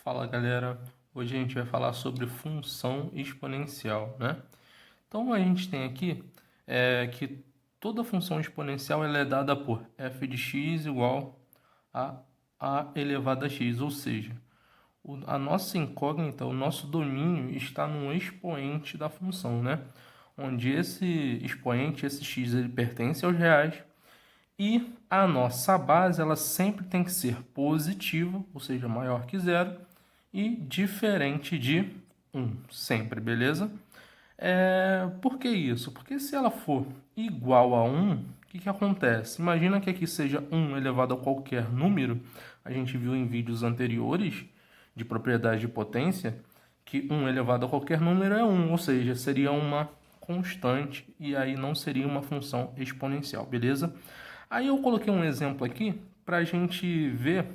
Fala galera, hoje a gente vai falar sobre função exponencial, né? Então a gente tem aqui que toda função exponencial ela é dada por f de x igual a elevado a x, ou seja, a nossa incógnita, o nosso domínio está no expoente da função, né? Onde esse expoente, esse x, ele pertence aos reais e a nossa base ela sempre tem que ser positiva, ou seja, maior que zero, e diferente de 1, sempre, beleza? Por que isso? Porque se ela for igual a 1, o que acontece? Imagina que aqui seja 1 elevado a qualquer número. A gente viu em vídeos anteriores de propriedade de potência que 1 elevado a qualquer número é 1, ou seja, seria uma constante e aí não seria uma função exponencial, beleza? Aí eu coloquei um exemplo aqui para a gente ver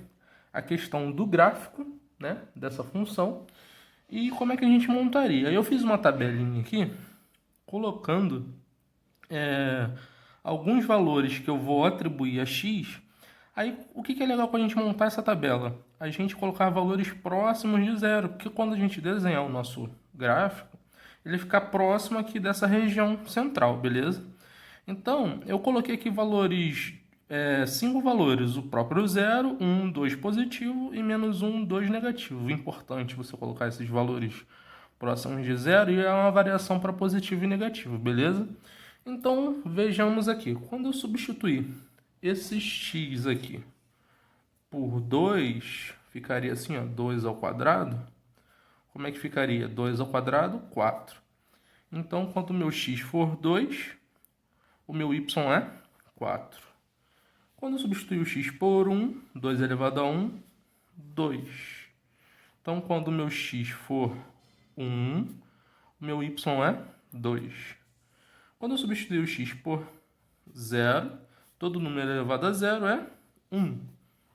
a questão do gráfico, né, dessa função e como é que a gente montaria. Eu fiz uma tabelinha aqui colocando alguns valores que eu vou atribuir a x. Aí o que é legal para a gente montar essa tabela? A gente colocar valores próximos de zero, porque quando a gente desenhar o nosso gráfico, ele fica próximo aqui dessa região central, beleza? Então, eu coloquei aqui valores, 5 valores, o próprio 0, 1, 2 positivo e menos 1, 2 negativo. Importante você colocar esses valores próximos de zero e é uma variação para positivo e negativo, beleza? Então, vejamos aqui. Quando eu substituir esse x aqui por 2, ficaria assim, ó, 2 ao quadrado. Como é que ficaria? 2 ao quadrado, 4. Então, quando o meu x for 2, o meu y é 4. Quando eu substituir o x por 1, 2 elevado a 1, 2. Então, quando o meu x for 1, o meu y é 2. Quando eu substituir o x por 0, todo número elevado a 0 é 1.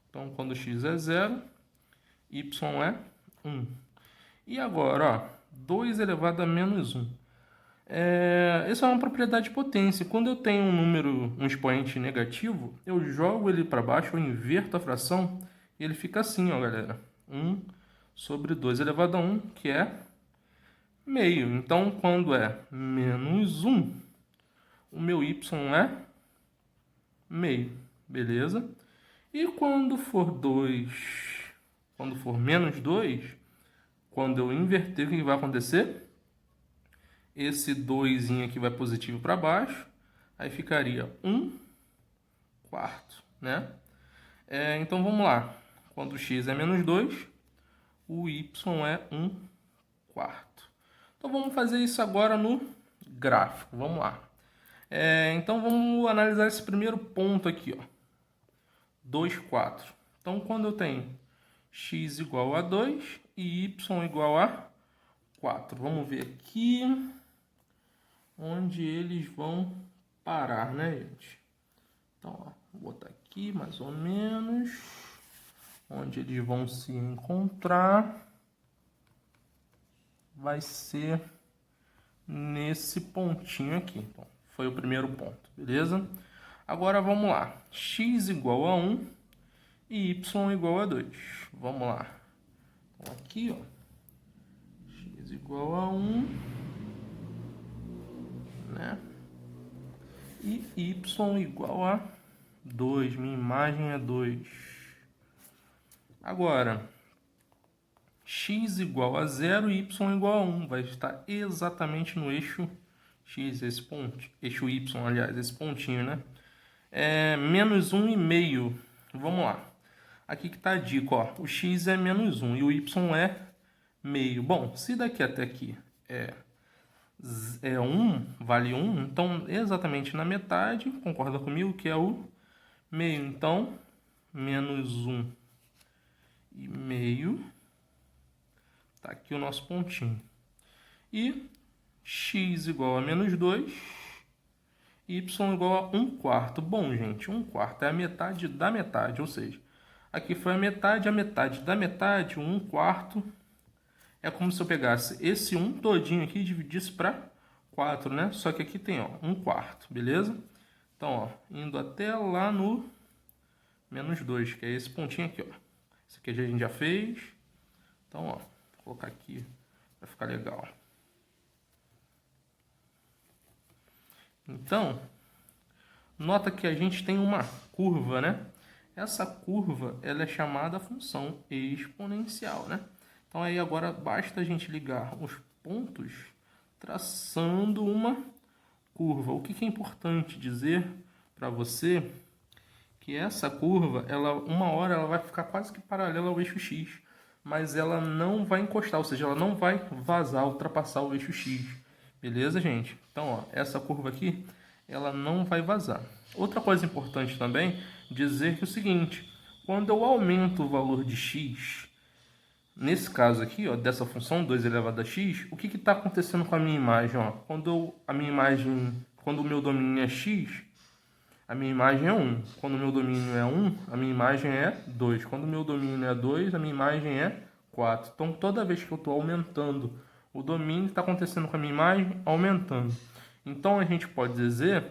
Então, quando o x é 0, y é 1. E agora, ó, 2 elevado a menos 1. Essa é uma propriedade de potência. Quando eu tenho um número, um expoente negativo, eu jogo ele para baixo, eu inverto a fração e ele fica assim, ó, galera. 1 sobre 2 elevado a 1, que é meio. Então, quando é menos 1, o meu y é meio, beleza? E quando for 2, quando for menos 2, quando eu inverter, o que vai acontecer? Esse 2 aqui vai positivo para baixo, aí ficaria 1 quarto, né? Então vamos lá. Quando o x é menos 2, o y é 1 quarto. Então vamos fazer isso agora no gráfico. Vamos lá. Então vamos analisar esse primeiro ponto aqui, ó. 2, 4. Então quando eu tenho x igual a 2 e y igual a 4. Vamos ver aqui onde eles vão parar, né, gente? Então, ó, vou botar aqui mais ou menos onde eles vão se encontrar. Vai ser nesse pontinho aqui. Então, foi o primeiro ponto, beleza? Agora vamos lá. X igual a 1 e y igual a 2. Vamos lá. Então, aqui, ó. X igual a 1, né? E y igual a 2. Minha imagem é 2. Agora, x igual a 0 e y igual a 1. Vai estar exatamente no eixo x, esse ponto. Eixo y, aliás, esse pontinho, né? Menos 1,5. Vamos lá. Aqui que está a dica, ó. O x é menos 1 e o y é meio. Bom, se daqui até aqui é 1, vale 1, então exatamente na metade, concorda comigo, que é o meio. Então, menos 1 e meio. Tá aqui o nosso pontinho. E x igual a menos 2, y igual a 1 quarto. Bom, gente, 1 quarto é a metade da metade, ou seja, aqui foi a metade da metade, 1 quarto. É como se eu pegasse esse 1 todinho aqui e dividisse para 4, né? Só que aqui tem, ó, 1 quarto, beleza? Então, ó, indo até lá no menos 2, que é esse pontinho aqui, ó. Esse aqui a gente já fez. Então, ó, vou colocar aqui para ficar legal. Então, nota que a gente tem uma curva, né? Essa curva, ela é chamada função exponencial, né? Então, aí agora basta a gente ligar os pontos traçando uma curva. O que é importante dizer para você que essa curva, ela, uma hora ela vai ficar quase que paralela ao eixo X, mas ela não vai encostar, ou seja, ela não vai vazar, ultrapassar o eixo X. Beleza, gente? Então, ó, essa curva aqui, ela não vai vazar. Outra coisa importante também, dizer que é o seguinte, quando eu aumento o valor de x, nesse caso aqui, ó, dessa função 2 elevado a x, o que está acontecendo com a minha imagem? Ó? Quando o meu domínio é x, a minha imagem é 1. Quando o meu domínio é 1, a minha imagem é 2. Quando o meu domínio é 2, a minha imagem é 4. Então, toda vez que eu estou aumentando o domínio, está acontecendo com a minha imagem aumentando. Então, a gente pode dizer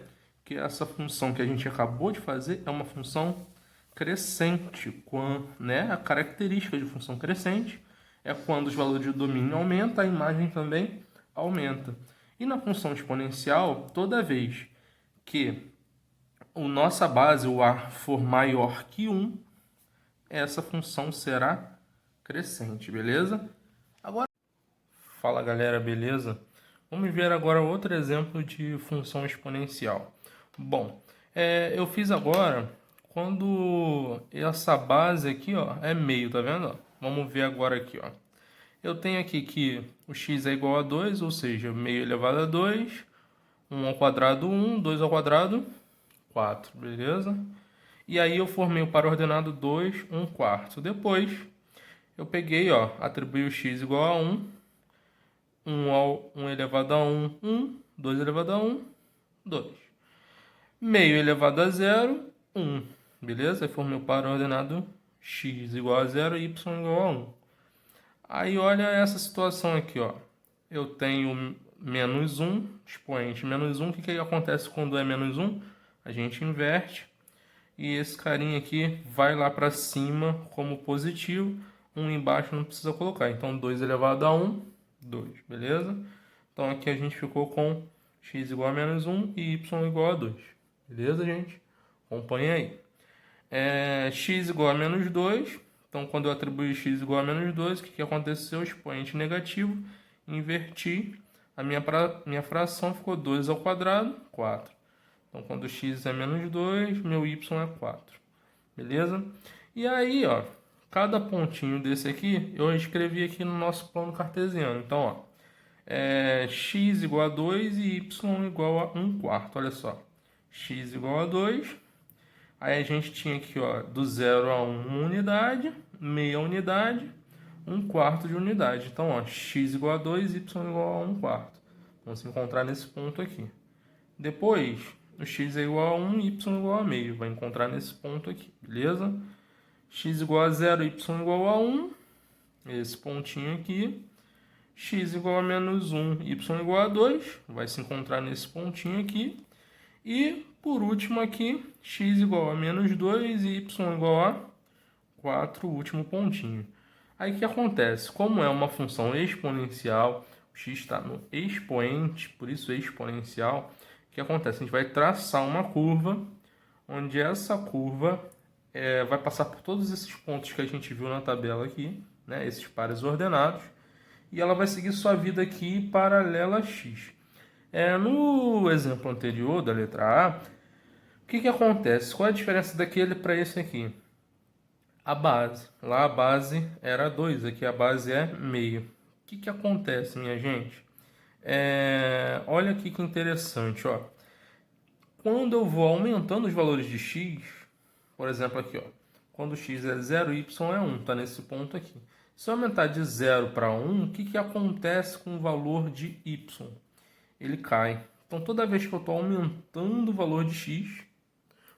que essa função que a gente acabou de fazer é uma função crescente, né? A característica de função crescente é quando os valores de domínio aumentam, a imagem também aumenta. E na função exponencial, toda vez que a nossa base, o a, for maior que 1, essa função será crescente, beleza? Agora, fala galera, beleza? Vamos ver agora outro exemplo de função exponencial. Bom, eu fiz agora quando essa base aqui, ó, é meio, tá vendo? Vamos ver agora aqui, ó. Eu tenho aqui que o x é igual a 2, ou seja, meio elevado a 2, 1 ao quadrado 1, 2 ao quadrado 4, beleza? E aí eu formei o par ordenado 2, 1 quarto. Depois eu peguei, ó, atribuí o x igual a 1, 1 elevado a 1, 1, 2 elevado a 1, 2. Meio elevado a 0, 1. Beleza? Aí formei o par ordenado x igual a 0 e y igual a 1. Aí olha essa situação aqui, ó. Eu tenho menos 1, expoente menos 1. O que acontece quando é menos 1? A gente inverte. E esse carinha aqui vai lá para cima como positivo. 1 embaixo não precisa colocar. Então, 2 elevado a 1, 2. Beleza? Então, aqui a gente ficou com x igual a menos 1 e y igual a 2. Beleza, gente? Acompanha aí. X igual a menos 2. Então, quando eu atribuí x igual a menos 2, o que aconteceu? Expoente negativo. Inverti. A minha fração ficou 2 ao quadrado, 4. Então, quando x é menos 2, meu y é 4. Beleza? E aí, ó, cada pontinho desse aqui, eu escrevi aqui no nosso plano cartesiano. Então, ó, x igual a 2 e y igual a 1 quarto. Olha só. X igual a 2. Aí a gente tinha aqui, ó, do 0 a 1, 1 unidade, meia unidade, 1 quarto de unidade. Então, ó, x igual a 2 e y igual a 1 quarto. Vamos se encontrar nesse ponto aqui. Depois, o x é igual a 1 e y igual a meio. Vai encontrar nesse ponto aqui, beleza? X igual a 0, y igual a 1. Esse pontinho aqui. X igual a menos 1, y igual a 2. Vai se encontrar nesse pontinho aqui. E, por último aqui, x igual a menos 2 e y igual a 4, o último pontinho. Aí o que acontece? Como é uma função exponencial, o x está no expoente, por isso exponencial, o que acontece? A gente vai traçar uma curva, onde essa curva vai passar por todos esses pontos que a gente viu na tabela aqui, né, esses pares ordenados, e ela vai seguir sua vida aqui paralela a x. No exemplo anterior, da letra A, o que acontece? Qual é a diferença daquele para esse aqui? A base. Lá a base era 2, aqui a base é meio. O que acontece, minha gente? Olha aqui que interessante, ó. Quando eu vou aumentando os valores de x, por exemplo aqui, ó, quando x é 0, y é 1, tá nesse ponto aqui. Se eu aumentar de 0 para 1, o que acontece com o valor de y? Ele cai. Então, toda vez que eu estou aumentando o valor de x,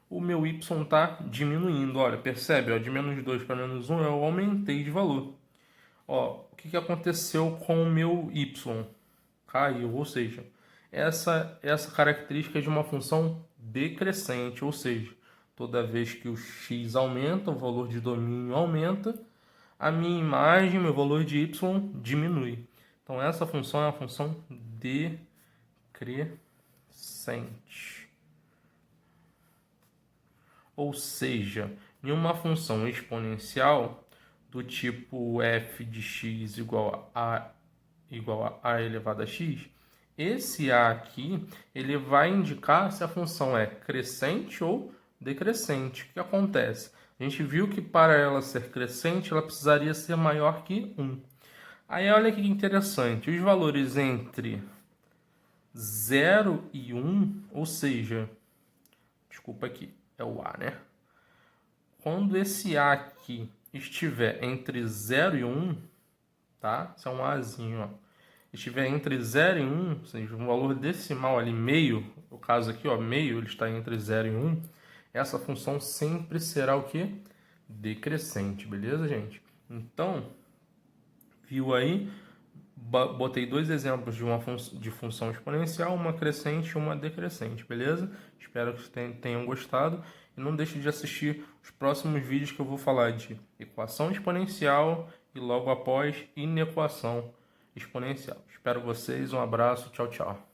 o meu y está diminuindo. Olha, percebe? Ó, de menos 2 para menos 1, eu aumentei de valor. Ó, o que aconteceu com o meu y? Caiu, ou seja, essa característica é de uma função decrescente, ou seja, toda vez que o x aumenta, o valor de domínio aumenta, a minha imagem, meu valor de y diminui. Então, essa função é a função decrescente. Ou seja, em uma função exponencial do tipo f de x igual a elevado a x, esse a aqui ele vai indicar se a função é crescente ou decrescente. O que acontece? A gente viu que para ela ser crescente, ela precisaria ser maior que 1. Aí olha que interessante, os valores entre 0 e 1, ou seja, desculpa aqui, é o a, né? Quando esse a aqui estiver entre 0 e 1, tá? Isso é um azinho, ó. Estiver entre 0 e 1, ou seja, um valor decimal ali, meio, no caso aqui, ó, meio, ele está entre 0 e 1, essa função sempre será o quê? Decrescente, beleza, gente? Então, viu aí? Botei dois exemplos de função exponencial, uma crescente e uma decrescente, beleza? Espero que tenham gostado. E não deixe de assistir os próximos vídeos que eu vou falar de equação exponencial e logo após inequação exponencial. Espero vocês, um abraço, tchau, tchau.